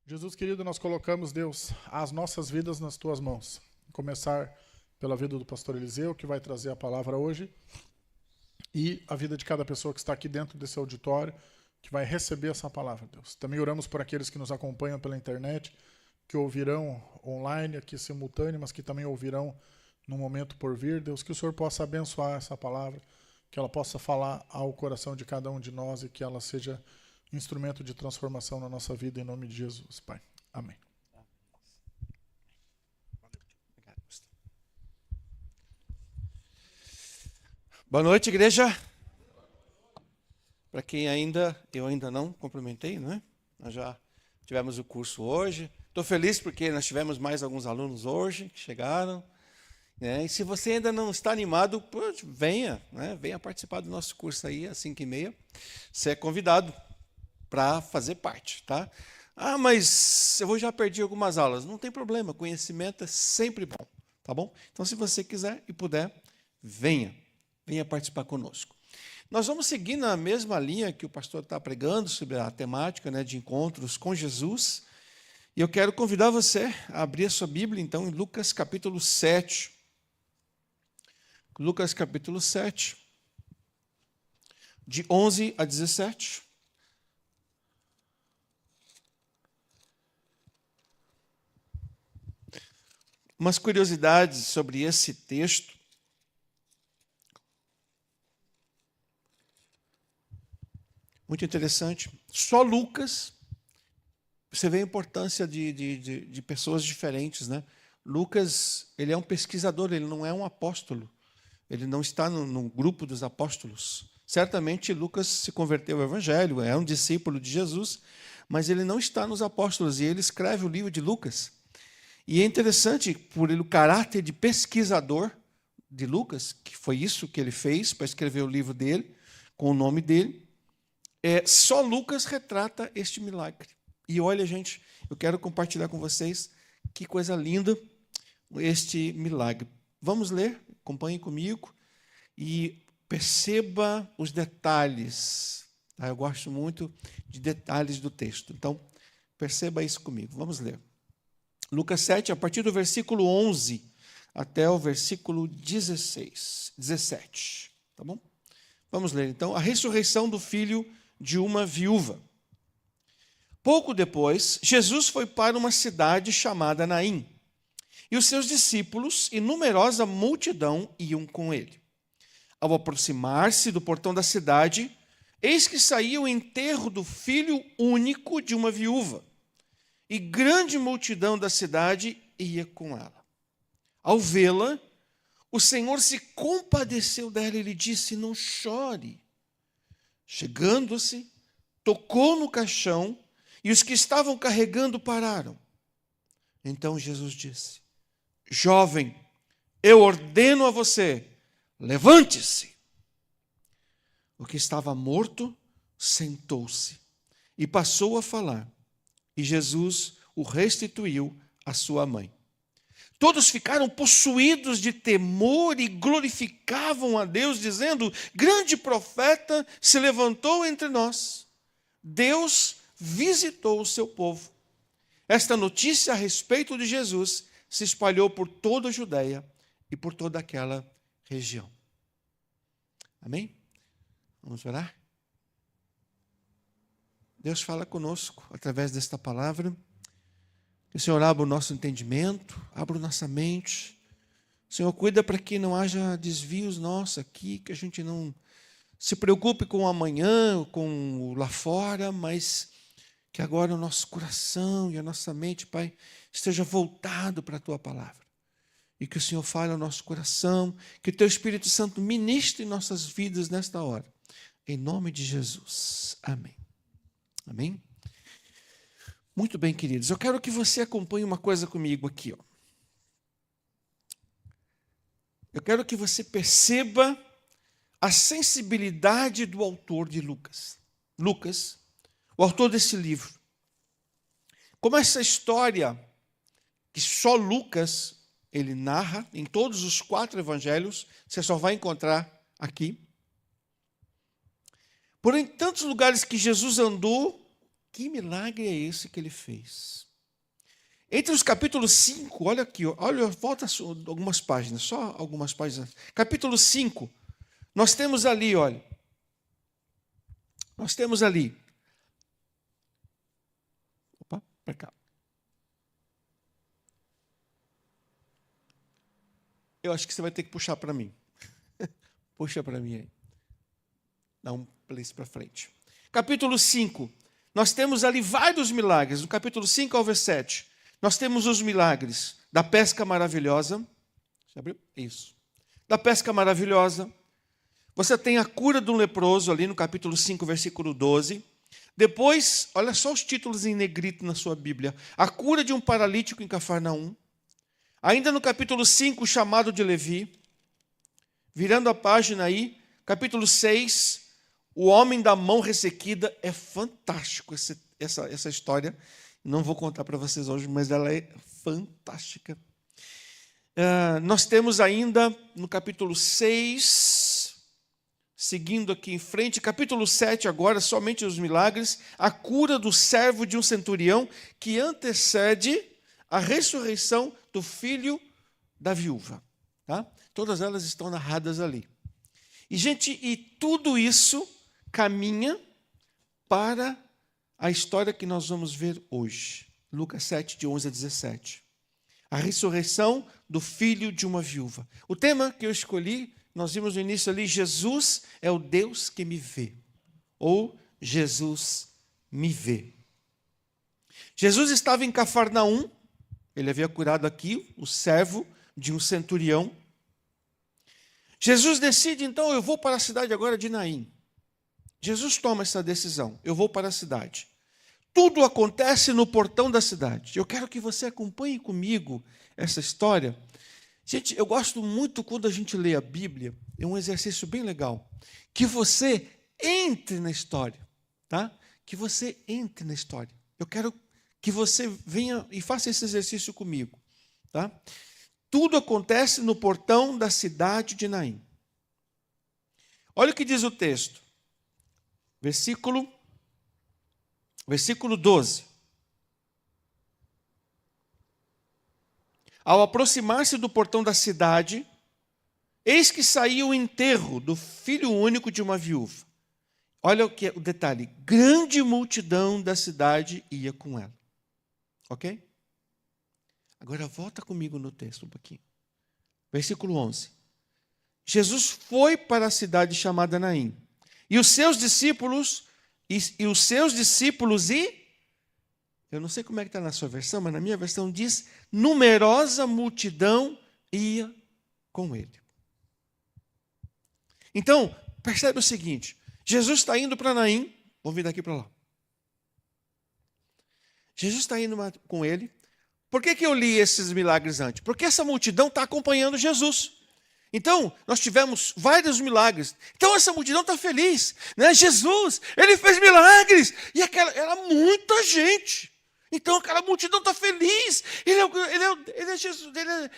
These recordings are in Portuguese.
Jesus querido, nós colocamos, Deus, as nossas vidas nas tuas mãos. Começar pela vida do pastor Eliseu, que vai trazer a palavra hoje, e a vida de cada pessoa que está aqui dentro desse auditório, que vai receber essa palavra, Deus. Também oramos por aqueles que nos acompanham pela internet, que ouvirão online, aqui simultâneo, mas que também ouvirão no momento por vir, Deus, que o Senhor possa abençoar essa palavra, que ela possa falar ao coração de cada um de nós e que ela seja instrumento de transformação na nossa vida, em nome de Jesus, Pai. Amém. Boa noite, igreja. Para quem eu ainda não cumprimentei, não é? Nós já tivemos o curso hoje. Estou feliz porque nós tivemos mais alguns alunos hoje que chegaram. E se você ainda não está animado, venha, né? Venha participar do nosso curso aí às 5h30. Você é convidado para fazer parte, tá? Ah, mas eu já perdi algumas aulas. Não tem problema, conhecimento é sempre bom, tá bom? Então, se você quiser e puder, venha participar conosco. Nós vamos seguir na mesma linha que o pastor está pregando sobre a temática, né, de encontros com Jesus. E eu quero convidar você a abrir a sua Bíblia, então, em Lucas capítulo 7. Lucas capítulo 7, de 11 a 17. Umas curiosidades sobre esse texto. Muito interessante. Só Lucas, você vê a importância de pessoas diferentes, né? Lucas, ele é um pesquisador, ele não é um apóstolo. Ele não está no grupo dos apóstolos. Certamente Lucas se converteu ao Evangelho, é um discípulo de Jesus, mas ele não está nos apóstolos e ele escreve o livro de Lucas. E é interessante, por ele, o caráter de pesquisador de Lucas, que foi isso que ele fez para escrever o livro dele, com o nome dele, só Lucas retrata este milagre. E olha, gente, eu quero compartilhar com vocês que coisa linda este milagre. Vamos ler, acompanhe comigo e perceba os detalhes. Tá? Eu gosto muito de detalhes do texto. Então, perceba isso comigo. Vamos ler. Lucas 7, a partir do versículo 11 até o versículo 17. Tá bom? Vamos ler, então. A ressurreição do filho de uma viúva. Pouco depois, Jesus foi para uma cidade chamada Naim, e os seus discípulos e numerosa multidão iam com ele. Ao aproximar-se do portão da cidade, eis que saía o enterro do filho único de uma viúva, e grande multidão da cidade ia com ela. Ao vê-la, o Senhor se compadeceu dela e lhe disse: não chore. Chegando-se, tocou no caixão, e os que estavam carregando pararam. Então Jesus disse: jovem, eu ordeno a você, levante-se. O que estava morto sentou-se e passou a falar, e Jesus o restituiu à sua mãe. Todos ficaram possuídos de temor e glorificavam a Deus, dizendo: grande profeta se levantou entre nós. Deus visitou o seu povo. Esta notícia a respeito de Jesus se espalhou por toda a Judeia e por toda aquela região. Amém? Vamos orar? Deus fala conosco através desta palavra. Que o Senhor abra o nosso entendimento, abra a nossa mente. O Senhor cuida para que não haja desvios nossos aqui, que a gente não se preocupe com o amanhã, com o lá fora, mas que agora o nosso coração e a nossa mente, Pai, esteja voltado para a Tua palavra. E que o Senhor fale ao nosso coração, que o Teu Espírito Santo ministre em nossas vidas nesta hora. Em nome de Jesus. Amém. Amém? Muito bem, queridos. Eu quero que você acompanhe uma coisa comigo aqui. Eu quero que você perceba a sensibilidade do autor de Lucas. Lucas, o autor desse livro. Como essa história que só Lucas ele narra, em todos os 4 evangelhos, você só vai encontrar aqui. Porém, em tantos lugares que Jesus andou, Que milagre é esse que ele fez? Entre os capítulos 5, olha aqui, olha, volta algumas páginas, só algumas páginas. Capítulo 5, nós temos ali, olha. Nós temos ali. Opa, para cá. Eu acho que você vai ter que puxar para mim. Puxa para mim aí. Dá um place para frente. Capítulo 5. Nós temos ali vários milagres. Do capítulo 5 ao verso 7. Nós temos os milagres da pesca maravilhosa. Já abriu? Isso. Da pesca maravilhosa. Você tem a cura do leproso ali no capítulo 5, versículo 12. Depois, olha só os títulos em negrito na sua Bíblia. A cura de um paralítico em Cafarnaum. Ainda no capítulo 5, o chamado de Levi. Virando a página aí, capítulo 6, o homem da mão ressequida. É fantástico essa história. Não vou contar para vocês hoje, mas ela é fantástica. Nós temos ainda no capítulo 6, seguindo aqui em frente, capítulo 7 agora, somente os milagres, a cura do servo de um centurião que antecede a ressurreição do filho da viúva. Tá? Todas elas estão narradas ali. E, gente, e tudo isso caminha para a história que nós vamos ver hoje. Lucas 7, de 11 a 17. A ressurreição do filho de uma viúva. O tema que eu escolhi, nós vimos no início ali, Jesus é o Deus que me vê. Ou Jesus me vê. Jesus estava em Cafarnaum. Ele havia curado aqui o servo de um centurião. Jesus decide, então, eu vou para a cidade agora de Naim. Jesus toma essa decisão, eu vou para a cidade. Tudo acontece no portão da cidade. Eu quero que você acompanhe comigo essa história. Gente, eu gosto muito quando a gente lê a Bíblia, é um exercício bem legal, que você entre na história, tá? Que você entre na história. Eu quero que você venha e faça esse exercício comigo, tá? Tudo acontece no portão da cidade de Naim. Olha o que diz o texto. Versículo 12. Ao aproximar-se do portão da cidade, eis que saiu o enterro do filho único de uma viúva. Olha o detalhe. Grande multidão da cidade ia com ela. Ok? Agora volta comigo no texto um pouquinho. Versículo 11. Jesus foi para a cidade chamada Naim. E os seus discípulos, eu não sei como é que está na sua versão, mas na minha versão diz, numerosa multidão ia com ele. Então, percebe o seguinte, Jesus está indo para Naim, vamos vir daqui para lá. Jesus está indo com ele. Por que eu li esses milagres antes? Porque essa multidão está acompanhando Jesus. Então, nós tivemos vários milagres. Então, essa multidão está feliz. Né? Jesus, ele fez milagres. E era muita gente. Então, aquela multidão está feliz. Ele é Jesus,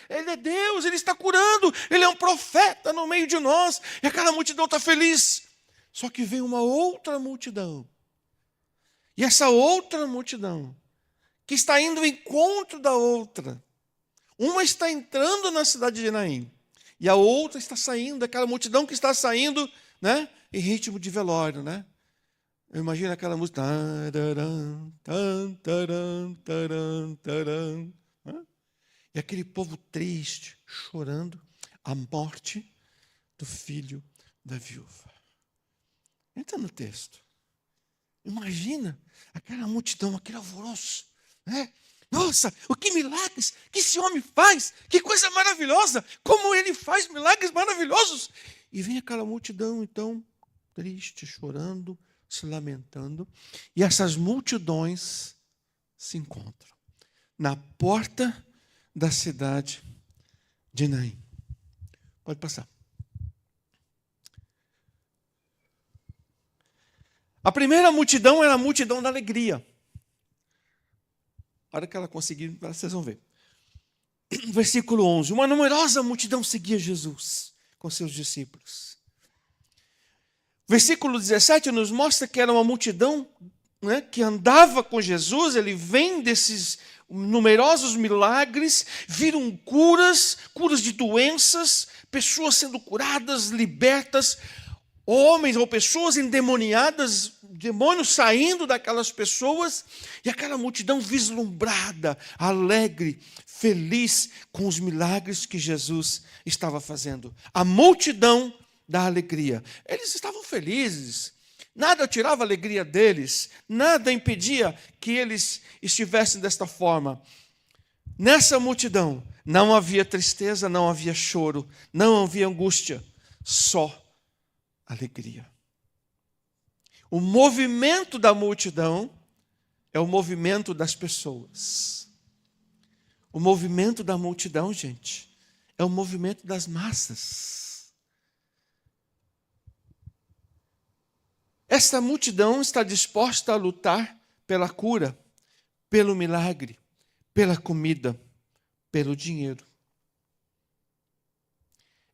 ele é Deus, ele está curando. Ele é um profeta no meio de nós. E aquela multidão está feliz. Só que vem uma outra multidão. E essa outra multidão, que está indo ao encontro da outra. Uma está entrando na cidade de Naim. E a outra está saindo, aquela multidão que está saindo, né, em ritmo de velório, né? Eu imagino aquela música. E aquele povo triste, chorando a morte do filho da viúva. Entra no texto. Imagina aquela multidão, aquele alvoroço, né? Nossa, o que milagres que esse homem faz, que coisa maravilhosa, como ele faz milagres maravilhosos. E vem aquela multidão, então, triste, chorando, se lamentando, e essas multidões se encontram na porta da cidade de Naim. Pode passar. A primeira multidão era a multidão da alegria. A hora que ela conseguir, vocês vão ver. Versículo 11. Uma numerosa multidão seguia Jesus com seus discípulos. Versículo 17 nos mostra que era uma multidão né, que andava com Jesus, ele vem desses numerosos milagres, viram curas de doenças, pessoas sendo curadas, libertas, homens ou pessoas endemoniadas, demônios saindo daquelas pessoas, e aquela multidão vislumbrada, alegre, feliz com os milagres que Jesus estava fazendo. A multidão da alegria. Eles estavam felizes. Nada tirava a alegria deles, nada impedia que eles estivessem desta forma. Nessa multidão não havia tristeza, não havia choro, não havia angústia, só alegria. O movimento da multidão é o movimento das pessoas. O movimento da multidão, gente, é o movimento das massas. Esta multidão está disposta a lutar pela cura, pelo milagre, pela comida, pelo dinheiro.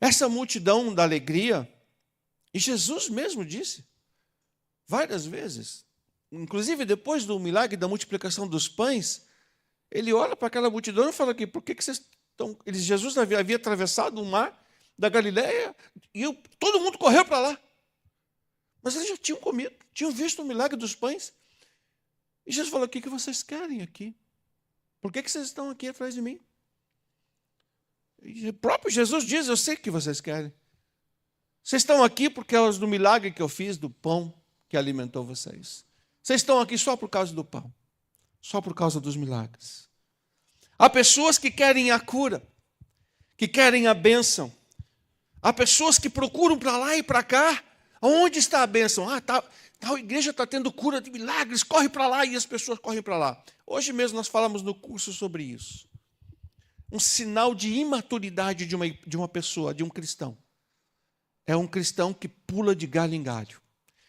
Essa multidão da alegria, e Jesus mesmo disse várias vezes, inclusive depois do milagre da multiplicação dos pães, ele olha para aquela multidão e fala aqui, por que vocês estão... Jesus havia atravessado o mar da Galileia e todo mundo correu para lá. Mas eles já tinham comido, tinham visto o milagre dos pães. E Jesus falou, o que vocês querem aqui? Por que vocês estão aqui atrás de mim? E o próprio Jesus diz, eu sei o que vocês querem. Vocês estão aqui por causa do milagre que eu fiz, do pão que alimentou vocês. Vocês estão aqui só por causa do pão. Só por causa dos milagres. Há pessoas que querem a cura, que querem a bênção. Há pessoas que procuram para lá e para cá. Onde está a bênção? A igreja está tendo cura de milagres, corre para lá, e as pessoas correm para lá. Hoje mesmo nós falamos no curso sobre isso. Um sinal de imaturidade de uma pessoa, de um cristão. É um cristão que pula de galho em galho,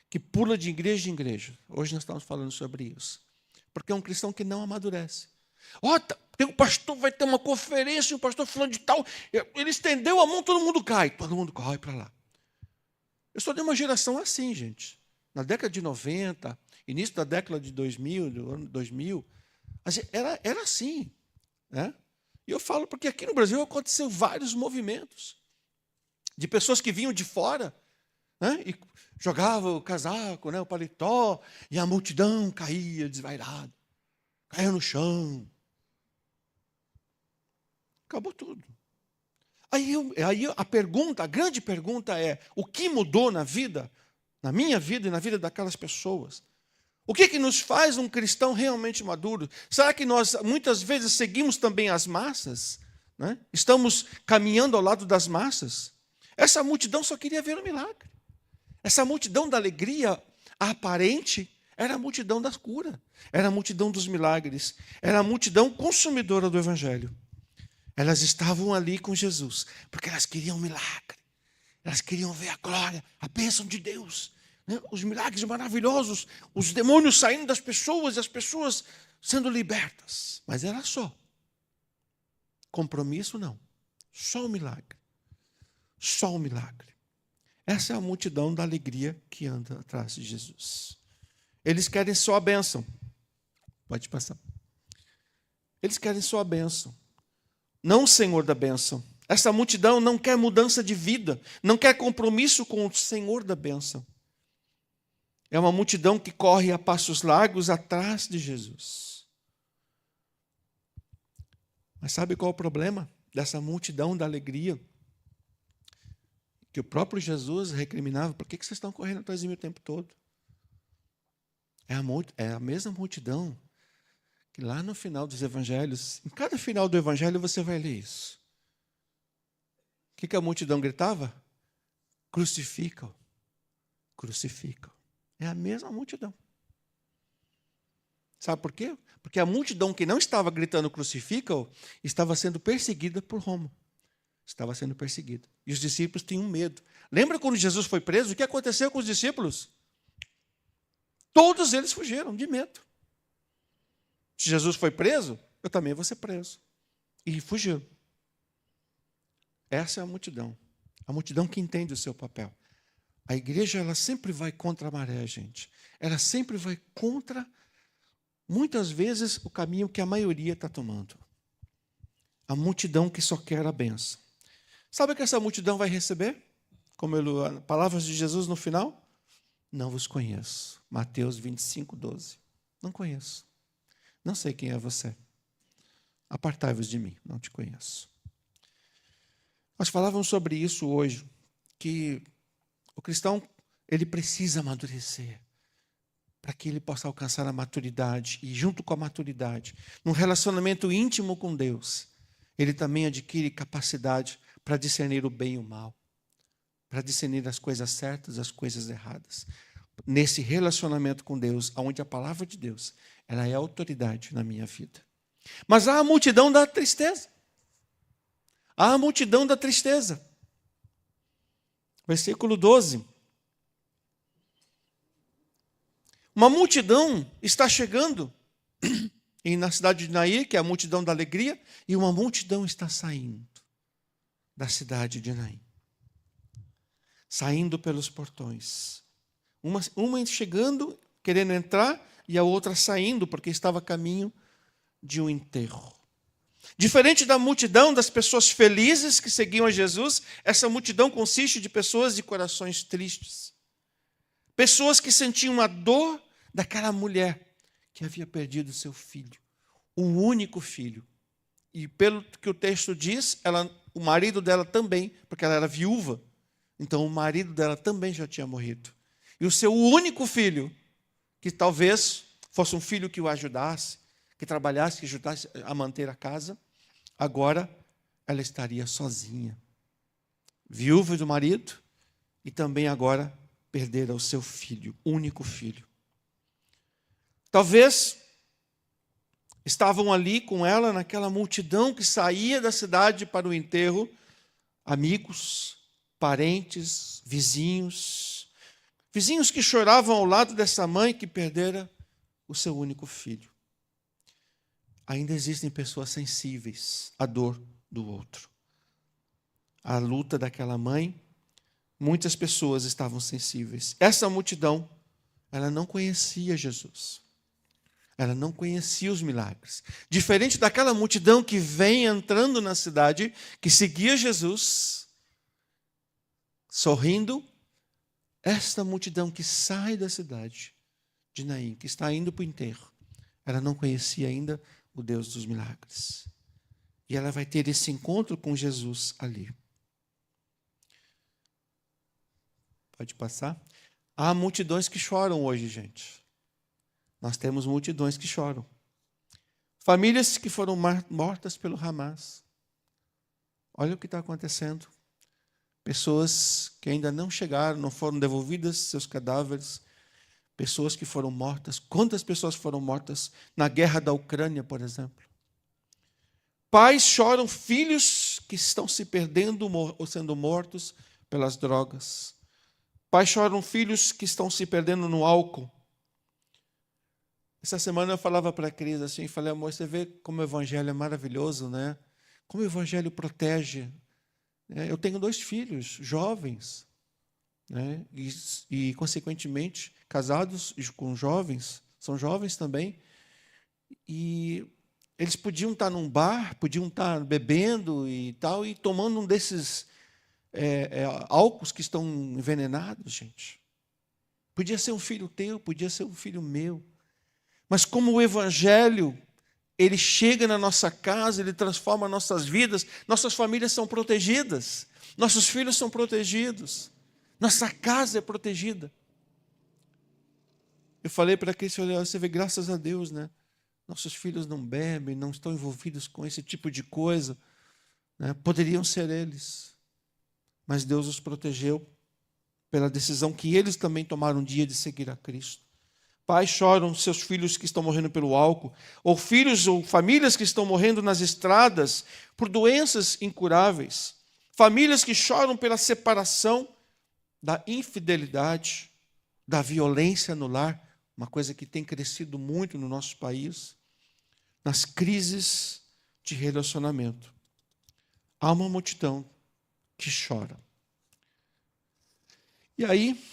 que pula de igreja em igreja. Hoje nós estamos falando sobre isso. Porque é um cristão que não amadurece. Tem um pastor, vai ter uma conferência, um pastor falando de tal, ele estendeu a mão, todo mundo cai, todo mundo corre para lá. Eu sou de uma geração assim, gente. Na década de 90, início da década de 2000, do ano 2000, era assim. Né? E eu falo porque aqui no Brasil aconteceu vários movimentos de pessoas que vinham de fora, né? E jogavam o casaco, né? O paletó, e a multidão caía desvairada, caía no chão. Acabou tudo. Aí a grande pergunta é, o que mudou na vida, na minha vida e na vida daquelas pessoas? O que nos faz um cristão realmente maduro? Será que nós muitas vezes seguimos também as massas? Né? Estamos caminhando ao lado das massas? Essa multidão só queria ver o milagre. Essa multidão da alegria aparente era a multidão da cura, era a multidão dos milagres, era a multidão consumidora do evangelho. Elas estavam ali com Jesus, porque elas queriam um milagre. Elas queriam ver a glória, a bênção de Deus. Né? Os milagres maravilhosos, os demônios saindo das pessoas e as pessoas sendo libertas. Mas era só. Compromisso não. Só o milagre. Só o milagre. Essa é a multidão da alegria que anda atrás de Jesus. Eles querem só a bênção. Pode passar. Eles querem só a bênção. Não o Senhor da bênção. Essa multidão não quer mudança de vida, não quer compromisso com o Senhor da bênção. É uma multidão que corre a passos largos atrás de Jesus. Mas sabe qual é o problema dessa multidão da alegria? Que o próprio Jesus recriminava, por que vocês estão correndo atrás de mim o tempo todo? É a mesma multidão que lá no final dos evangelhos, em cada final do evangelho você vai ler isso. O que a multidão gritava? Crucificam, crucificam. É a mesma multidão. Sabe por quê? Porque a multidão que não estava gritando crucificam, estava sendo perseguida por Roma. Estava sendo perseguida. E os discípulos tinham medo. Lembra quando Jesus foi preso? O que aconteceu com os discípulos? Todos eles fugiram de medo. Se Jesus foi preso, eu também vou ser preso. E fugiu. Essa é a multidão que entende o seu papel. A igreja, ela sempre vai contra a maré, gente. Ela sempre vai contra, muitas vezes, o caminho que a maioria está tomando. A multidão que só quer a benção. Sabe o que essa multidão vai receber? Como palavras de Jesus no final? Não vos conheço. Mateus 25, 12. Não conheço. Não sei quem é você. Apartai-vos de mim, não te conheço. Nós falávamos sobre isso hoje, que o cristão, ele precisa amadurecer para que ele possa alcançar a maturidade. E junto com a maturidade, num relacionamento íntimo com Deus, ele também adquire capacidade para discernir o bem e o mal, para discernir as coisas certas e as coisas erradas. Nesse relacionamento com Deus, onde a palavra de Deus, ela é autoridade na minha vida. Mas há a multidão da tristeza. Há a multidão da tristeza. Versículo 12. Uma multidão está chegando na cidade de Naim, que é a multidão da alegria, e uma multidão está saindo da cidade de Naim. Saindo pelos portões. Uma chegando, querendo entrar, e a outra saindo, porque estava a caminho de um enterro. Diferente da multidão das pessoas felizes que seguiam a Jesus, essa multidão consiste de pessoas de corações tristes. Pessoas que sentiam a dor daquela mulher que havia perdido seu filho, o único filho. E pelo que o texto diz, o marido dela também, porque ela era viúva, então o marido dela também já tinha morrido. E o seu único filho, que talvez fosse um filho que o ajudasse, que trabalhasse, que ajudasse a manter a casa, agora ela estaria sozinha. Viúva do marido e também agora perdera o seu filho, único filho. Talvez estavam ali com ela naquela multidão que saía da cidade para o enterro, amigos, parentes, vizinhos que choravam ao lado dessa mãe que perdera o seu único filho. Ainda existem pessoas sensíveis à dor do outro. À luta daquela mãe, muitas pessoas estavam sensíveis. Essa multidão, ela não conhecia Jesus. Ela não conhecia os milagres. Diferente daquela multidão que vem entrando na cidade, que seguia Jesus, sorrindo, esta multidão que sai da cidade de Naim, que está indo para o enterro, ela não conhecia ainda o Deus dos milagres. E ela vai ter esse encontro com Jesus ali. Pode passar? Há multidões que choram hoje, gente. Nós temos multidões que choram. Famílias que foram mortas pelo Hamas. Olha o que está acontecendo. Pessoas que ainda não chegaram, não foram devolvidas seus cadáveres. Pessoas que foram mortas. Quantas pessoas foram mortas na guerra da Ucrânia, por exemplo? Pais choram filhos que estão se perdendo ou sendo mortos pelas drogas. Pais choram filhos que estão se perdendo no álcool. Essa semana eu falava para a Cris assim, falei, amor, você vê como o evangelho é maravilhoso, né? Como o evangelho protege. Eu tenho 2 filhos jovens, né? E consequentemente, casados com jovens, são jovens também, e eles podiam estar num bar, podiam estar bebendo e tal, e tomando um desses álcools que estão envenenados, gente. Podia ser um filho teu, podia ser um filho meu. Mas como o evangelho, ele chega na nossa casa, ele transforma nossas vidas, nossas famílias são protegidas, nossos filhos são protegidos, nossa casa é protegida. Eu falei para a Cris, você vê, graças a Deus, né? Nossos filhos não bebem, não estão envolvidos com esse tipo de coisa, né? Poderiam ser eles, mas Deus os protegeu pela decisão que eles também tomaram um dia de seguir a Cristo. Pais choram seus filhos que estão morrendo pelo álcool, ou filhos ou famílias que estão morrendo nas estradas por doenças incuráveis. Famílias que choram pela separação, da infidelidade, da violência no lar, uma coisa que tem crescido muito no nosso país, nas crises de relacionamento. Há uma multidão que chora. E aí,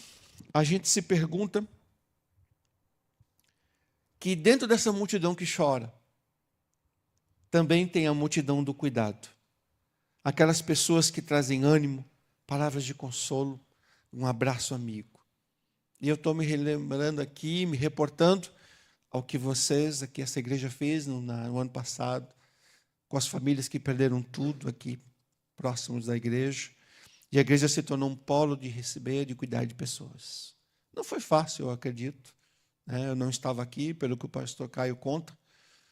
a gente se pergunta que dentro dessa multidão que chora, também tem a multidão do cuidado. Aquelas pessoas que trazem ânimo, palavras de consolo, um abraço amigo. E eu estou me relembrando aqui, me reportando ao que vocês, aqui essa igreja fez no ano passado, com as famílias que perderam tudo aqui, próximos da igreja. E a igreja se tornou um polo de receber, de cuidar de pessoas. Não foi fácil, eu acredito. Eu não estava aqui, pelo que o pastor Caio conta.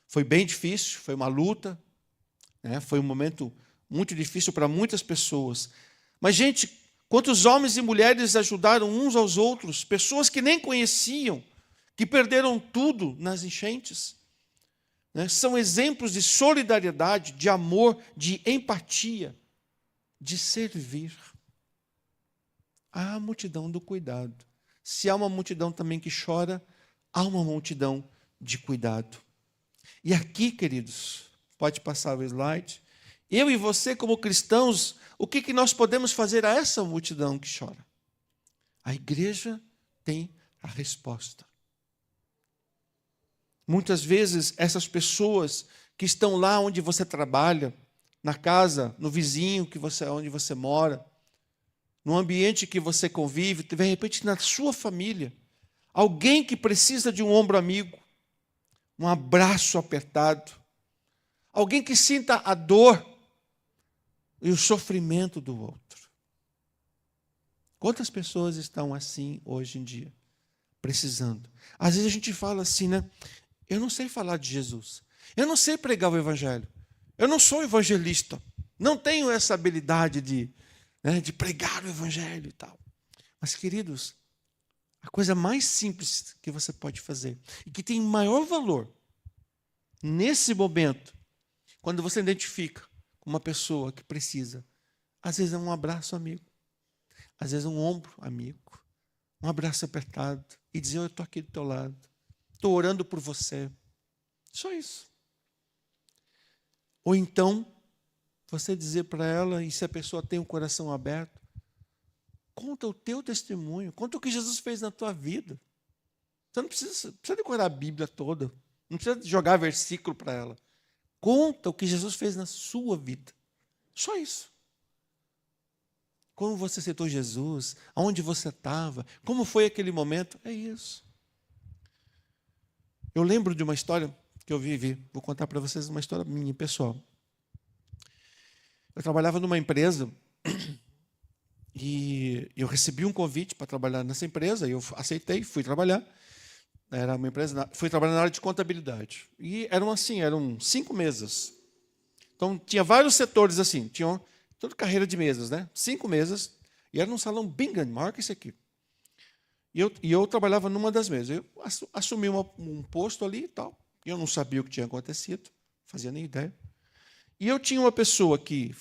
Foi bem difícil, foi uma luta. Foi um momento muito difícil para muitas pessoas. Mas, gente, quantos homens e mulheres ajudaram uns aos outros, pessoas que nem conheciam, que perderam tudo nas enchentes. São exemplos de solidariedade, de amor, de empatia, de servir. Há a multidão do cuidado. Se há uma multidão também que chora, há uma multidão de cuidado. E aqui, queridos, pode passar o slide. Eu e você, como cristãos, o que nós podemos fazer a essa multidão que chora? A igreja tem a resposta. Muitas vezes, essas pessoas que estão lá onde você trabalha, na casa, no vizinho onde você mora, no ambiente que você convive, de repente na sua família, alguém que precisa de um ombro amigo, um abraço apertado, alguém que sinta a dor e o sofrimento do outro. Quantas pessoas estão assim hoje em dia, precisando? Às vezes a gente fala assim, eu não sei falar de Jesus, eu não sei pregar o evangelho, eu não sou evangelista, não tenho essa habilidade de pregar o evangelho e tal. Mas, queridos, a coisa mais simples que você pode fazer e que tem maior valor nesse momento, quando você identifica uma pessoa que precisa, às vezes é um abraço amigo, às vezes é um ombro amigo, um abraço apertado e dizer: eu estou aqui do teu lado, estou orando por você. Só isso. Ou então, você dizer para ela, e se a pessoa tem um coração aberto, conta o teu testemunho, conta o que Jesus fez na tua vida. Você não precisa decorar a Bíblia toda, não precisa jogar versículo para ela. Conta o que Jesus fez na sua vida. Só isso. Como você aceitou Jesus, aonde você estava, como foi aquele momento, é isso. Eu lembro de uma história que eu vivi, vou contar para vocês uma história minha, pessoal. Eu trabalhava numa empresa e eu recebi um convite para trabalhar nessa empresa, e eu aceitei, fui trabalhar. Era uma empresa, fui trabalhar na área de contabilidade. E eram 5 mesas. Então, tinha vários setores assim, tinham toda carreira de mesas, 5 mesas, e era num salão bem grande, maior que esse aqui. E eu trabalhava numa das mesas. Eu assumi um posto ali e tal. Eu não sabia o que tinha acontecido, não fazia nem ideia. E eu tinha uma pessoa que,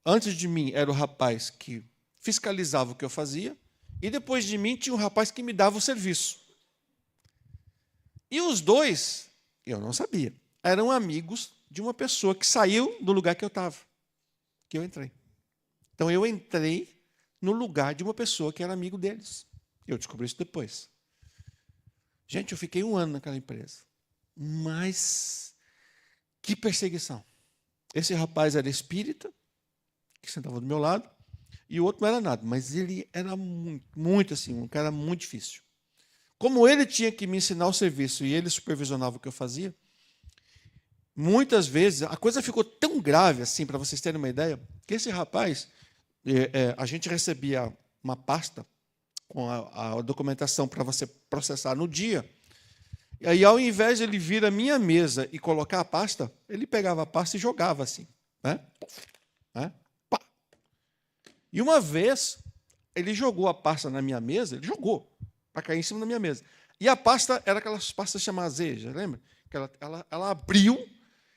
antes de mim, era o rapaz que fiscalizava o que eu fazia, e depois de mim tinha um rapaz que me dava o serviço. E os dois, eu não sabia, eram amigos de uma pessoa que saiu do lugar que eu estava, que eu entrei. Então, eu entrei no lugar de uma pessoa que era amigo deles. Eu descobri isso depois. Gente, eu fiquei 1 ano naquela empresa. Mas que perseguição. Esse rapaz era espírita, que sentava do meu lado, e o outro não era nada, mas ele era muito assim, um cara muito difícil. Como ele tinha que me ensinar o serviço e ele supervisionava o que eu fazia, muitas vezes a coisa ficou tão grave, assim, para vocês terem uma ideia, que esse rapaz, a gente recebia uma pasta com a documentação para você processar no dia. E aí, ao invés de ele vir à minha mesa e colocar a pasta, ele pegava a pasta e jogava assim. Pá. E uma vez, ele jogou a pasta na minha mesa, ele jogou para cair em cima da minha mesa. E a pasta era aquelas pastas chamadas Z, já lembra? Que ela abriu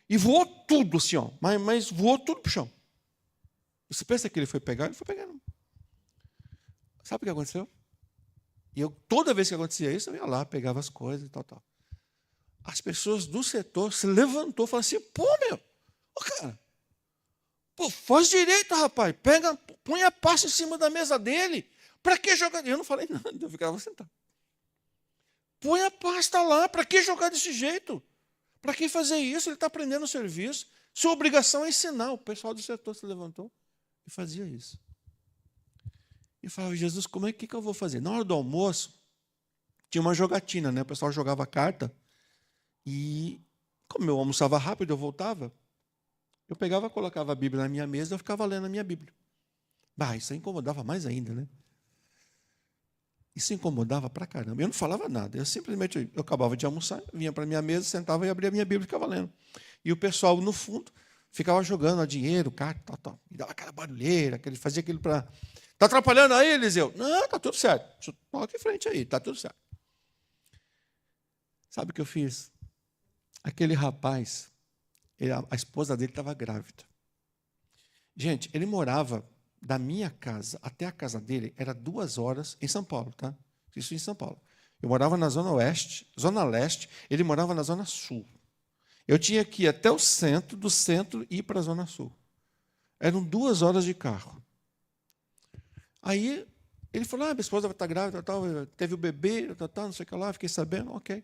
e voou tudo assim, ó, mas voou tudo para o chão. Você pensa que ele foi pegar? Ele foi pegar. Não. Sabe o que aconteceu? E toda vez que acontecia isso, eu ia lá, pegava as coisas e tal. As pessoas do setor se levantou e falaram assim: pô, cara, faz direito, rapaz, põe a pasta em cima da mesa dele, Para que jogar? Eu não falei nada, eu ficava sentado. Põe a pasta lá, para que jogar desse jeito? Para que fazer isso? Ele está aprendendo o serviço. Sua obrigação é ensinar. O pessoal do setor se levantou e fazia isso. E eu falava, Jesus, como é que eu vou fazer? Na hora do almoço, tinha uma jogatina, né? O pessoal jogava carta. E como eu almoçava rápido, eu voltava, eu pegava, colocava a Bíblia na minha mesa e eu ficava lendo a minha Bíblia. Isso incomodava mais ainda, né? Isso incomodava pra caramba. Eu não falava nada. Eu acabava de almoçar, vinha para a minha mesa, sentava e abria a minha Bíblia e ficava lendo. E o pessoal, no fundo, ficava jogando dinheiro, carta, tal. E dava aquela barulheira, fazia aquilo para... Está atrapalhando aí, Eliseu? Não, está tudo certo. Coloca em frente aí, está tudo certo. Sabe o que eu fiz? Aquele rapaz, a esposa dele estava grávida. Gente, ele morava da minha casa até a casa dele, era 2 horas em São Paulo, tá? Isso em São Paulo. Eu morava na Zona Oeste, Zona Leste, ele morava na Zona Sul. Eu tinha que ir até o centro, do centro ir para a Zona Sul. Eram 2 horas de carro. Aí ele falou, minha esposa está grávida, tal, teve o bebê, tal, não sei o que lá, fiquei sabendo, ok.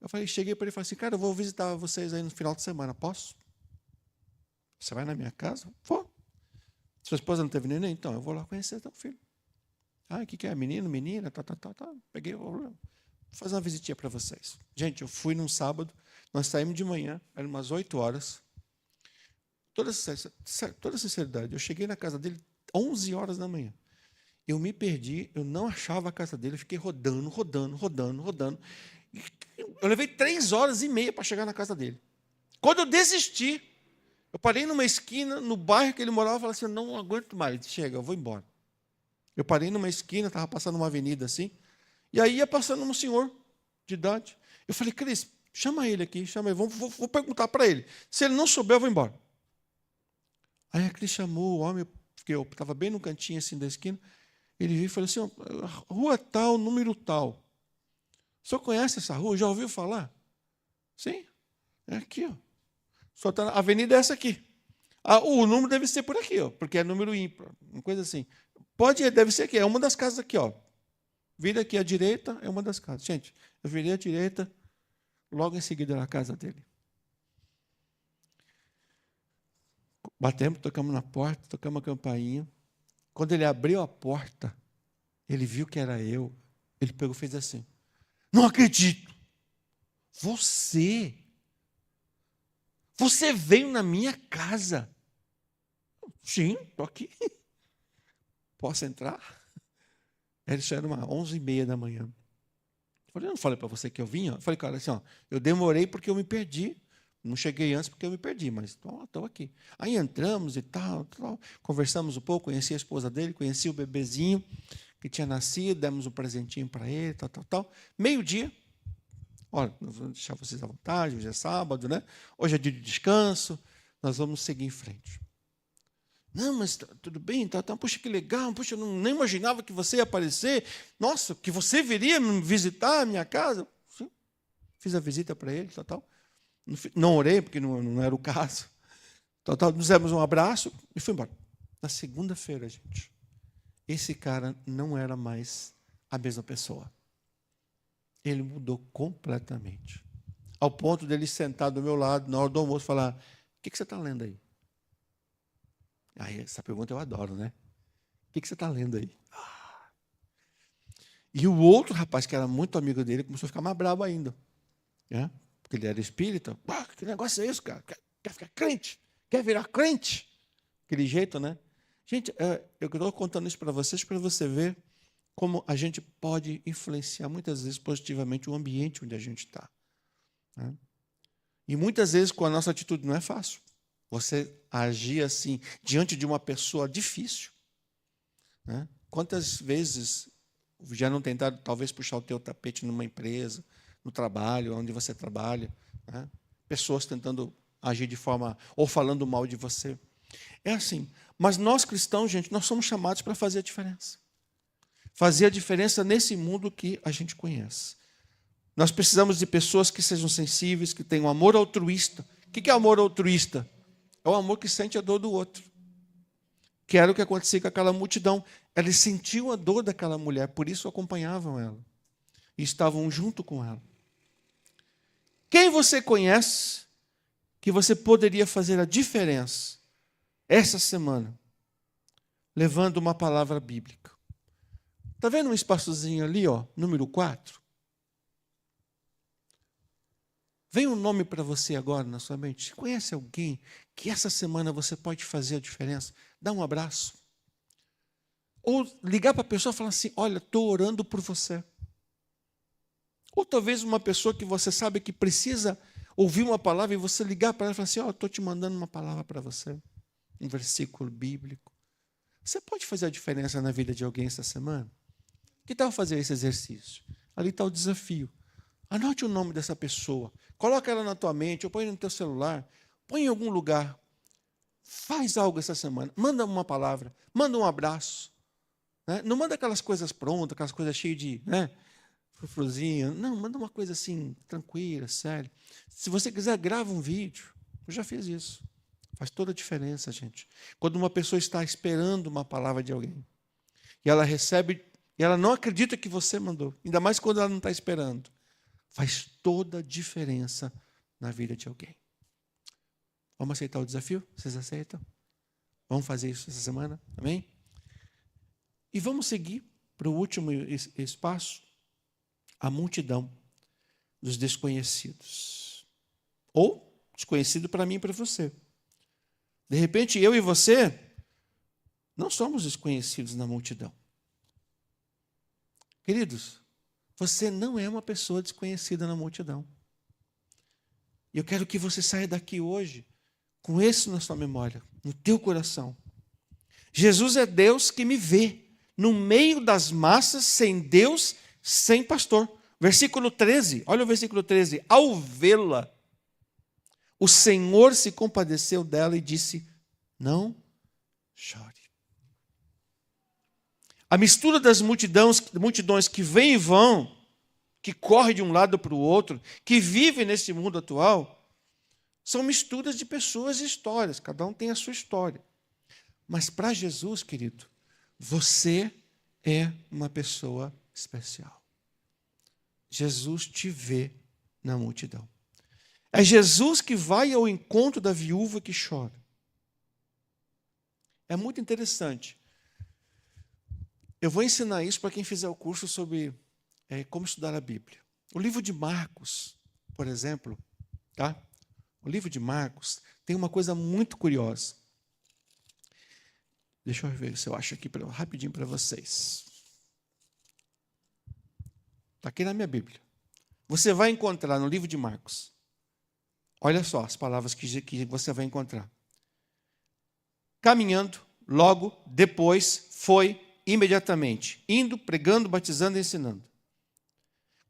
Eu cheguei para ele e falei assim, cara, eu vou visitar vocês aí no final de semana, posso? Você vai na minha casa? Vou. Sua esposa não teve neném? Então, eu vou lá conhecer teu filho. O que é? Menino, menina? Peguei, vou fazer uma visitinha para vocês. Gente, eu fui num sábado, nós saímos de manhã, eram umas 8 horas. Toda sinceridade, eu cheguei na casa dele 11 horas da manhã. Eu me perdi, eu não achava a casa dele, eu fiquei rodando. Eu levei 3 horas e meia para chegar na casa dele. Quando eu desisti, eu parei numa esquina, no bairro que ele morava, e falei assim, eu não aguento mais, chega, eu vou embora. Eu parei numa esquina, estava passando uma avenida assim, e aí ia passando um senhor de idade. Eu falei, Cris, chama ele aqui, chama ele, vou perguntar para ele. Se ele não souber, eu vou embora. Aí a Cris chamou o homem, porque eu estava bem no cantinho assim da esquina, ele veio e falou assim, rua tal, número tal. O senhor conhece essa rua? Já ouviu falar? Sim, é aqui, ó. Só tá, a avenida é essa aqui. O número deve ser por aqui, ó, porque é número ímpar, uma coisa assim. Deve ser aqui, é uma das casas aqui, ó. Vira aqui à direita, é uma das casas. Gente, eu virei à direita, logo em seguida era a casa dele. Batemos, tocamos na porta, tocamos a campainha. Quando ele abriu a porta, ele viu que era eu. Ele pegou e fez assim. Não acredito. Você veio na minha casa. Sim, estou aqui. Posso entrar? Isso era umas 11h30 da manhã. Eu não falei para você que eu vinha? Eu falei, cara, assim, eu demorei porque eu me perdi. Não cheguei antes porque eu me perdi, mas estou aqui. Aí entramos e tal, conversamos um pouco, conheci a esposa dele, conheci o bebezinho que tinha nascido, demos um presentinho para ele, tal. Meio-dia, olha, nós vamos deixar vocês à vontade, hoje é sábado, né? Hoje é dia de descanso, nós vamos seguir em frente. Não, mas tudo bem, puxa, que legal, puxa, eu nem imaginava que você ia aparecer, nossa, que você viria me visitar a minha casa. Sim, fiz a visita para ele, tal. Não orei, porque não era o caso. Nos demos um abraço e fui embora. Na segunda-feira, gente, esse cara não era mais a mesma pessoa. Ele mudou completamente. Ao ponto dele sentar do meu lado, na hora do almoço, falar, o que você está lendo aí? Aí, essa pergunta eu adoro, né? O que você está lendo aí? E o outro rapaz, que era muito amigo dele, começou a ficar mais bravo ainda. Né? Porque ele era espírita. Que negócio é isso, cara? Quer ficar crente? Quer virar crente? Aquele jeito, né? Gente, eu estou contando isso para você ver como a gente pode influenciar muitas vezes positivamente o ambiente onde a gente está. Né? E muitas vezes com a nossa atitude não é fácil. Você agir assim diante de uma pessoa difícil. Né? Quantas vezes já não tentaram talvez puxar o teu tapete numa empresa, no trabalho, onde você trabalha, né? Pessoas tentando agir de forma, ou falando mal de você. É assim. Mas nós cristãos, gente, nós somos chamados para fazer a diferença. Fazer a diferença nesse mundo que a gente conhece. Nós precisamos de pessoas que sejam sensíveis, que tenham amor altruísta. O que é amor altruísta? É o amor que sente a dor do outro. que era o que acontecia com aquela multidão. Eles sentiam a dor daquela mulher, por isso acompanhavam ela. E estavam junto com ela. Quem você conhece que você poderia fazer a diferença essa semana, levando uma palavra bíblica? Está vendo um espaçozinho ali, ó, número 4? Vem um nome para você agora na sua mente. Você conhece alguém que essa semana você pode fazer a diferença? Dá um abraço. Ou ligar para a pessoa e falar assim, olha, estou orando por você. Ou talvez uma pessoa que você sabe que precisa ouvir uma palavra e você ligar para ela e falar assim, estou te mandando uma palavra para você. Um versículo bíblico. Você pode fazer a diferença na vida de alguém essa semana? Que tal fazer esse exercício? Ali está o desafio. Anote o nome dessa pessoa. Coloca ela na tua mente, ou põe no teu celular. Põe em algum lugar. Faz algo essa semana. Manda uma palavra. Manda um abraço. Né? Não manda aquelas coisas prontas, aquelas coisas cheias de frufruzinha. Não, manda uma coisa assim, tranquila, séria. Se você quiser, grava um vídeo. Eu já fiz isso. Faz toda a diferença, gente. Quando uma pessoa está esperando uma palavra de alguém, e ela recebe, e ela não acredita que você mandou, ainda mais quando ela não está esperando, faz toda a diferença na vida de alguém. Vamos aceitar o desafio? Vocês aceitam? Vamos fazer isso essa semana? Amém? E vamos seguir para o último espaço, a multidão dos desconhecidos. Ou desconhecido para mim e para você. De repente, eu e você não somos desconhecidos na multidão. Queridos, você não é uma pessoa desconhecida na multidão. E eu quero que você saia daqui hoje com isso na sua memória, no teu coração. Jesus é Deus que me vê no meio das massas, sem Deus, sem pastor. Versículo 13, olha o versículo 13. Ao vê-la, o Senhor se compadeceu dela e disse, não chore. A mistura das multidões que vêm e vão, que correm de um lado para o outro, que vivem nesse mundo atual, são misturas de pessoas e histórias. Cada um tem a sua história. Mas para Jesus, querido, você é uma pessoa especial. Jesus te vê na multidão. É Jesus que vai ao encontro da viúva que chora. É muito interessante. Eu vou ensinar isso para quem fizer o curso sobre como estudar a Bíblia. O livro de Marcos, por exemplo, tá? O livro de Marcos tem uma coisa muito curiosa. Deixa eu ver se eu acho aqui rapidinho para vocês. Está aqui na minha Bíblia. Você vai encontrar no livro de Marcos. Olha só as palavras que você vai encontrar. Caminhando, logo, depois, foi, imediatamente. Indo, pregando, batizando e ensinando.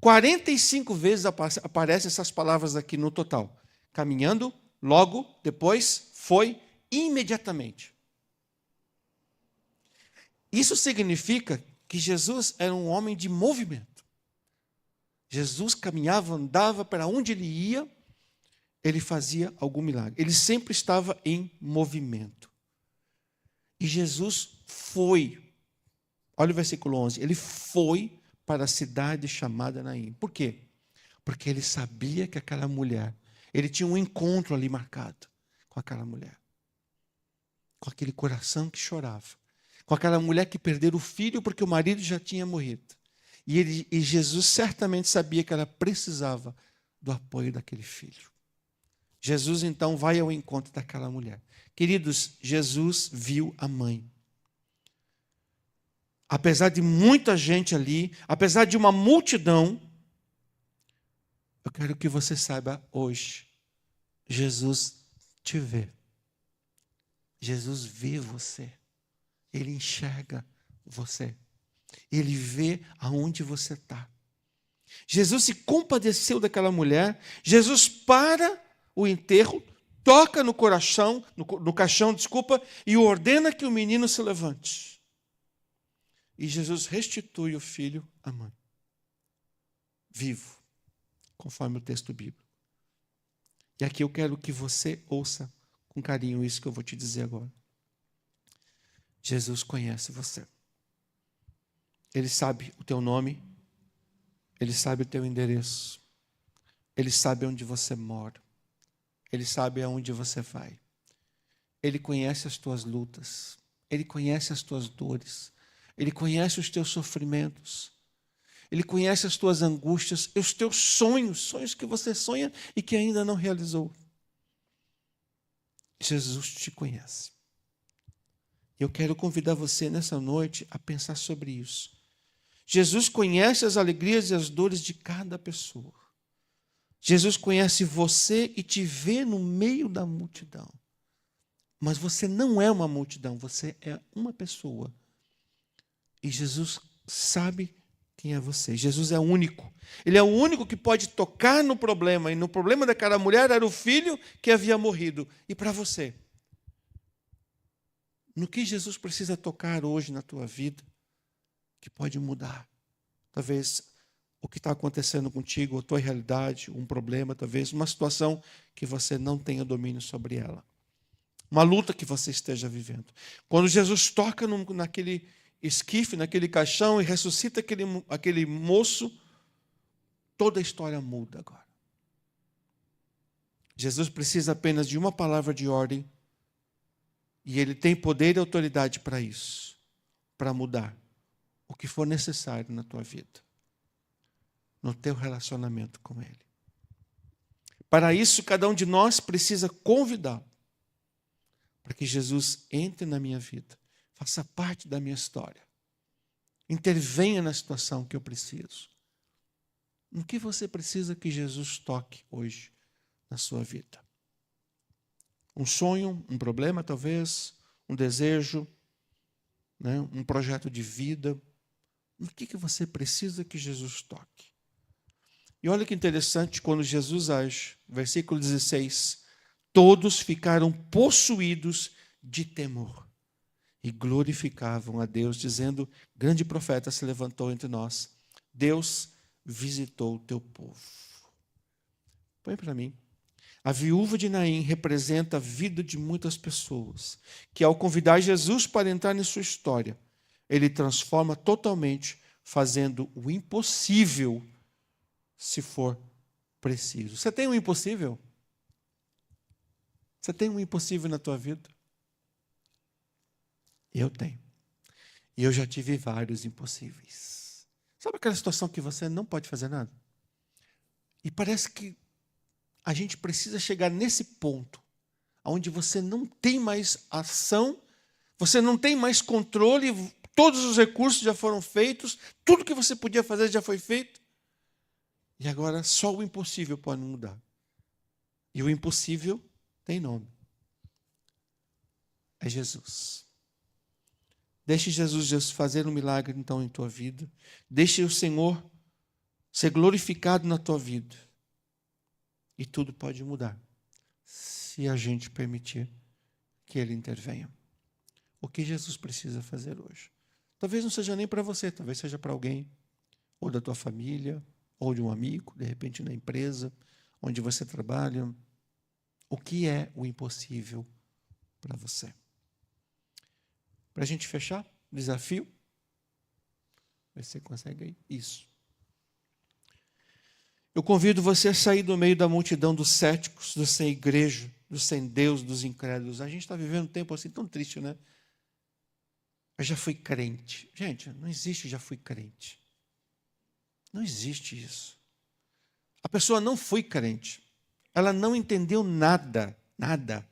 45 vezes aparecem essas palavras aqui no total. Caminhando, logo, depois, foi, imediatamente. Isso significa que Jesus era um homem de movimento. Jesus caminhava, andava, para onde ele ia, ele fazia algum milagre. Ele sempre estava em movimento. E Jesus foi, olha o versículo 11, ele foi para a cidade chamada Naim. Por quê? Porque ele sabia que aquela mulher, ele tinha um encontro ali marcado com aquela mulher. Com aquele coração que chorava. Com aquela mulher que perdeu o filho porque o marido já tinha morrido. E Jesus certamente sabia que ela precisava do apoio daquele filho. Jesus então vai ao encontro daquela mulher. Queridos, Jesus viu a mãe. Apesar de muita gente ali, apesar de uma multidão, eu quero que você saiba hoje, Jesus te vê. Jesus vê você. Ele enxerga você. Ele vê aonde você está. Jesus se compadeceu daquela mulher. Jesus para o enterro, toca no caixão, e ordena que o menino se levante. E Jesus restitui o filho à mãe. Vivo, conforme o texto bíblico. E aqui eu quero que você ouça com carinho isso que eu vou te dizer agora. Jesus conhece você. Ele sabe o teu nome, Ele sabe o teu endereço, Ele sabe onde você mora, Ele sabe aonde você vai. Ele conhece as tuas lutas, Ele conhece as tuas dores, Ele conhece os teus sofrimentos, Ele conhece as tuas angústias, os teus sonhos, sonhos que você sonha e que ainda não realizou. Jesus te conhece. Eu quero convidar você nessa noite a pensar sobre isso. Jesus conhece as alegrias e as dores de cada pessoa. Jesus conhece você e te vê no meio da multidão. Mas você não é uma multidão, você é uma pessoa. E Jesus sabe quem é você. Jesus é único. Ele é o único que pode tocar no problema. E no problema daquela mulher era o filho que havia morrido. E para você? No que Jesus precisa tocar hoje na tua vida, que pode mudar? Talvez o que está acontecendo contigo, a tua realidade, um problema, talvez uma situação que você não tenha domínio sobre ela. Uma luta que você esteja vivendo. Quando Jesus toca naquele esquife, naquele caixão e ressuscita aquele moço, toda a história muda agora. Jesus precisa apenas de uma palavra de ordem e Ele tem poder e autoridade para isso, para mudar o que for necessário na tua vida, no teu relacionamento com Ele. Para isso, cada um de nós precisa convidar para que Jesus entre na minha vida, faça parte da minha história, intervenha na situação que eu preciso. No que você precisa que Jesus toque hoje na sua vida? Um sonho, um problema talvez, um desejo, né? Um projeto de vida. No que você precisa que Jesus toque? E olha que interessante, quando Jesus age, versículo 16, todos ficaram possuídos de temor e glorificavam a Deus, dizendo, grande profeta se levantou entre nós, Deus visitou o teu povo. Põe para mim. A viúva de Naim representa a vida de muitas pessoas, que ao convidar Jesus para entrar em sua história, Ele transforma totalmente, fazendo o impossível, se for preciso. Você tem um impossível? Você tem um impossível na tua vida? Eu tenho. E eu já tive vários impossíveis. Sabe aquela situação que você não pode fazer nada? E parece que a gente precisa chegar nesse ponto, onde você não tem mais ação, você não tem mais controle, todos os recursos já foram feitos, tudo que você podia fazer já foi feito. E agora só o impossível pode mudar. E o impossível tem nome. É Jesus. Deixe Jesus fazer um milagre então em tua vida. Deixe o Senhor ser glorificado na tua vida. E tudo pode mudar, se a gente permitir que Ele intervenha. O que Jesus precisa fazer hoje? Talvez não seja nem para você, talvez seja para alguém, ou da tua família, ou de um amigo, de repente na empresa, onde você trabalha. O que é o impossível para você? Para a gente fechar, desafio. Vê se você consegue aí. Isso. Eu convido você a sair do meio da multidão dos céticos, dos sem igreja, dos sem Deus, dos incrédulos. A gente está vivendo um tempo assim tão triste, né? Eu já fui crente. Gente, não existe já fui crente. Não existe isso. A pessoa não foi crente. Ela não entendeu nada, nada.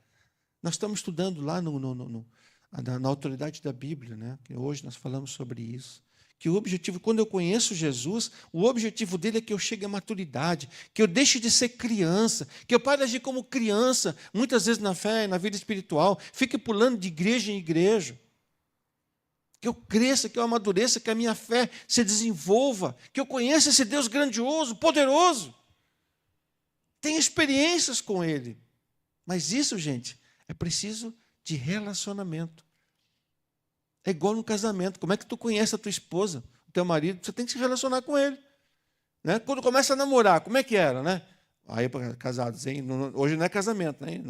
Nós estamos estudando lá na autoridade da Bíblia, né? Que hoje nós falamos sobre isso. Que o objetivo, quando eu conheço Jesus, o objetivo dele é que eu chegue à maturidade, que eu deixe de ser criança, que eu pare de agir como criança, muitas vezes na fé, na vida espiritual, fique pulando de igreja em igreja. Que eu cresça, que eu amadureça, que a minha fé se desenvolva, que eu conheça esse Deus grandioso, poderoso. Tenha experiências com Ele. Mas isso, gente, é preciso de relacionamento. É igual no casamento. Como é que tu conhece a tua esposa, o teu marido? Você tem que se relacionar com ele. Né? Quando começa a namorar, como é que era, né? Aí, casados, hein? Hoje não é casamento, né?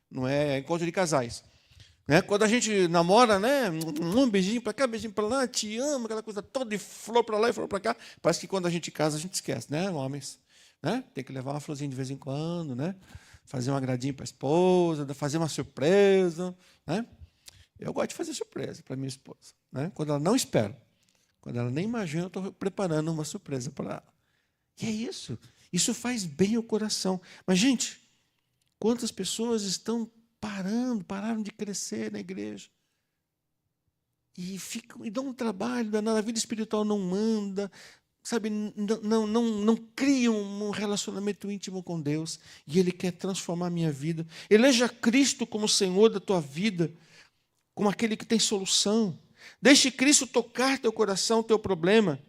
Não é encontro de casais. Né? Quando a gente namora, né? Um beijinho para cá, beijinho para lá, te amo, aquela coisa toda, e flor para lá e flor para cá. Parece que quando a gente casa, a gente esquece, né, homens? Né? Tem que levar uma florzinha de vez em quando, né? Fazer um agradinho para a esposa, fazer uma surpresa. Né? Eu gosto de fazer surpresa para minha esposa. Né? Quando ela não espera, quando ela nem imagina, eu estou preparando uma surpresa para ela. E é isso. Isso faz bem ao coração. Mas, gente, quantas pessoas estão pararam de crescer na igreja. E dão um trabalho danado, a vida espiritual não manda, sabe, não criam um relacionamento íntimo com Deus. E Ele quer transformar a minha vida. Eleja Cristo como Senhor da tua vida, como aquele que tem solução. Deixe Cristo tocar teu coração, teu problema.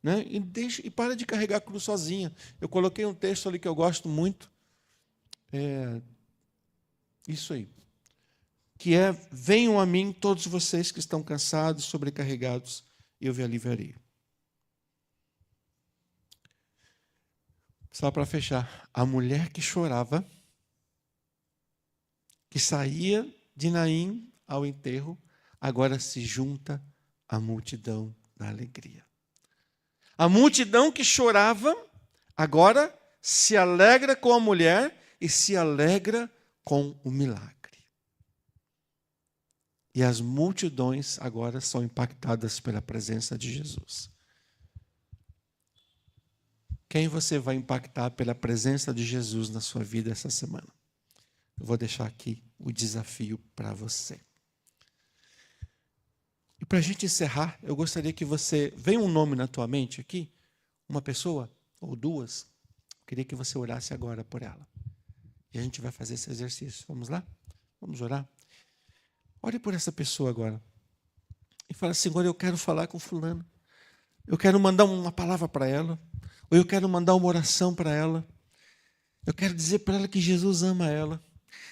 Né? E para de carregar a cruz sozinha. Eu coloquei um texto ali que eu gosto muito. Isso aí. Que é: venham a mim todos vocês que estão cansados, sobrecarregados, e eu vos aliviarei. Só para fechar, a mulher que chorava, que saía de Naim ao enterro, agora se junta à multidão da alegria. A multidão que chorava, agora se alegra com a mulher e se alegra com o milagre. E as multidões agora são impactadas pela presença de Jesus. Quem você vai impactar pela presença de Jesus na sua vida essa semana? Eu vou deixar aqui o desafio para você. E para a gente encerrar, eu gostaria que você... Vem um nome na tua mente aqui? Uma pessoa ou duas? Eu queria que você orasse agora por ela. E a gente vai fazer esse exercício. Vamos lá? Vamos orar? Ore por essa pessoa agora. E fala: Senhor, eu quero falar com fulano. Eu quero mandar uma palavra para ela. Ou eu quero mandar uma oração para ela. Eu quero dizer para ela que Jesus ama ela.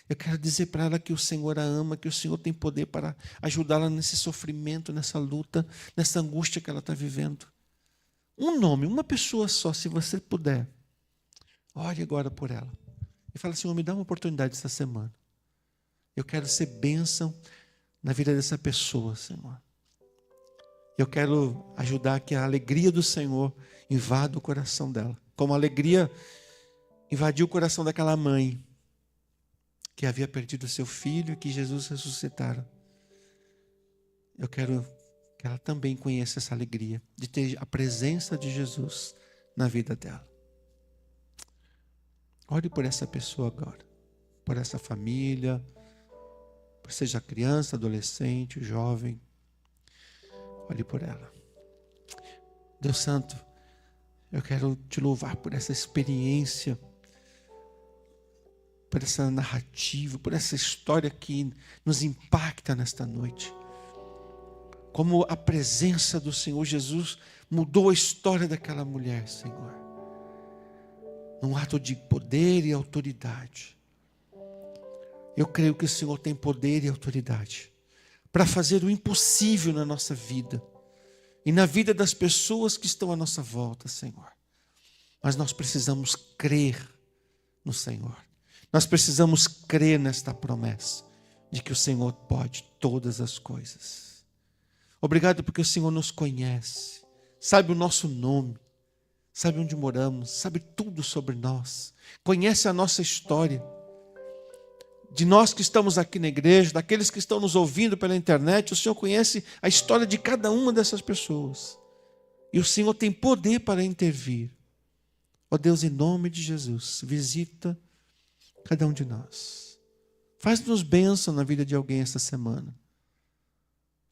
Eu quero dizer para ela que o Senhor a ama, que o Senhor tem poder para ajudá-la nesse sofrimento, nessa luta, nessa angústia que ela está vivendo. Um nome, uma pessoa só, se você puder. Ore agora por ela. E fala: Senhor, me dá uma oportunidade essa semana. Eu quero ser bênção na vida dessa pessoa, Senhor. Eu quero ajudar que a alegria do Senhor invada o coração dela. Como a alegria invadiu o coração daquela mãe que havia perdido seu filho e que Jesus ressuscitara. Eu quero que ela também conheça essa alegria de ter a presença de Jesus na vida dela. Ore por essa pessoa agora, por essa família, seja criança, adolescente, jovem. Olhe por ela. Deus Santo, eu quero te louvar por essa experiência, por essa narrativa, por essa história que nos impacta nesta noite. Como a presença do Senhor Jesus mudou a história daquela mulher, Senhor. Num ato de poder e autoridade. Eu creio que o Senhor tem poder e autoridade para fazer o impossível na nossa vida e na vida das pessoas que estão à nossa volta, Senhor. Mas nós precisamos crer no Senhor. Nós precisamos crer nesta promessa de que o Senhor pode todas as coisas. Obrigado porque o Senhor nos conhece, sabe o nosso nome, sabe onde moramos, sabe tudo sobre nós, conhece a nossa história. De nós que estamos aqui na igreja, daqueles que estão nos ouvindo pela internet, o Senhor conhece a história de cada uma dessas pessoas. E o Senhor tem poder para intervir. Ó Deus, em nome de Jesus, visita cada um de nós. Faz-nos bênção na vida de alguém essa semana.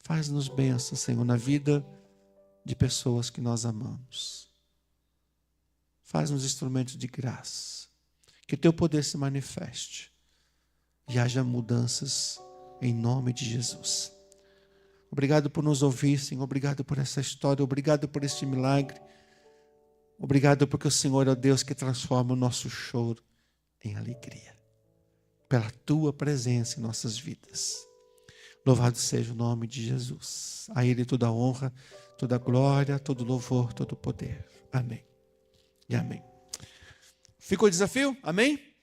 Faz-nos bênção, Senhor, na vida de pessoas que nós amamos. Faz-nos instrumentos de graça. Que o teu poder se manifeste. E haja mudanças em nome de Jesus. Obrigado por nos ouvir, Senhor. Obrigado por essa história. Obrigado por este milagre. Obrigado porque o Senhor é o Deus que transforma o nosso choro em alegria. Pela tua presença em nossas vidas. Louvado seja o nome de Jesus. A Ele toda a honra, toda a glória, todo o louvor, todo o poder. Amém. E amém. Ficou o desafio? Amém?